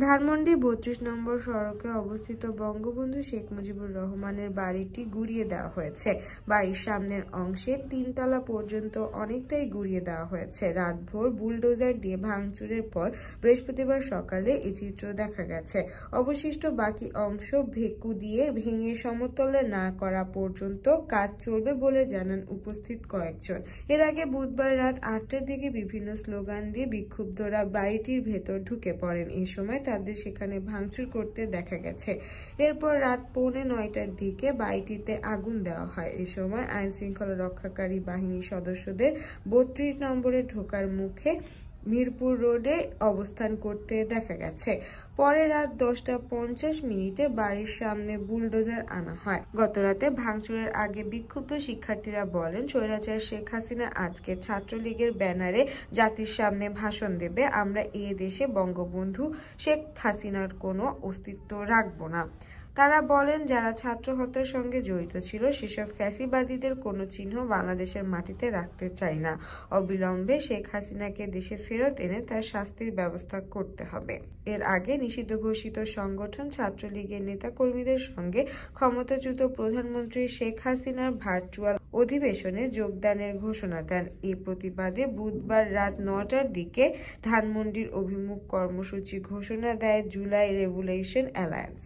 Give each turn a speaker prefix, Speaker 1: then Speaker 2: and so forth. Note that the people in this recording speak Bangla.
Speaker 1: ধানমন্ডি ৩২ নম্বর সড়কে অবস্থিত বঙ্গবন্ধু শেখ মুজিবুর রহমানের বাড়িটি গুড়িয়ে দেওয়া হয়েছে। বাড়ির সামনের অংশের ৩ তলা পর্যন্ত অনেকটাই গুড়িয়ে দেওয়া হয়েছে। রাতভর বুলডোজার দিয়ে ভাঙচুরের পর বৃহস্পতিবার সকালে এই চিত্র দেখা গেছে। অবশিষ্ট বাকি অংশ ভেকু দিয়ে ভেঙে সমতলে না করা পর্যন্ত কাজ চলবে বলে জানান উপস্থিত কয়েকজন। এর আগে বুধবার রাত ৮টার দিকে বিভিন্ন স্লোগান দিয়ে বিক্ষুব্ধরা বাড়িটির ভেতর ঢুকে পড়েন। এই সময় তাদের সেখানে ভাঙচুর করতে দেখা গেছে। এরপর রাত 8:45টার দিকে বাড়িটিতে আগুন দেওয়া হয়। এই সময় আইন শৃঙ্খলা রক্ষাকারী বাহিনীর সদস্যদের ৩২ নম্বরে ঢোকার মুখে মিরপুর রোডে অবস্থান করতে দেখা গেছে। পরে রাত 10টা 50 বাড়ির সামনে বুলডোজার আনা হয়। গতরাতে ভাঙচুরের আগে বিক্ষুব্ধ শিক্ষার্থীরা বলেন, স্বৈরাচার শেখ হাসিনা আজকে ছাত্রলীগের ব্যানারে জাতির সামনে ভাষণ দেবে। আমরা এ দেশে বঙ্গবন্ধু শেখ হাসিনার কোনো অস্তিত্ব রাখব না। তারা বলেন, যারা ছাত্র হত্যার সঙ্গে জড়িত ছিল সেসব ফ্যাসিবাদীদের কোনো চিহ্ন বাংলাদেশের মাটিতে রাখতে চাই না। অবিলম্বে শেখ হাসিনাকে দেশে ফেরত এনে তার শাস্তির ব্যবস্থা করতে হবে। এর আগে নিষিদ্ধ ঘোষিত সংগঠন ছাত্রলীগের নেতাকর্মীদের সঙ্গে ক্ষমতাচ্যুত প্রধানমন্ত্রী শেখ হাসিনার ভার্চুয়াল অধিবেশনে যোগদানের ঘোষণা দেন। এই প্রতিবাদে বুধবার রাত 9টার দিকে ধানমন্ডির অভিমুখ কর্মসূচি ঘোষণা দেয় জুলাই রেভলিউশন অ্যালায়েন্স।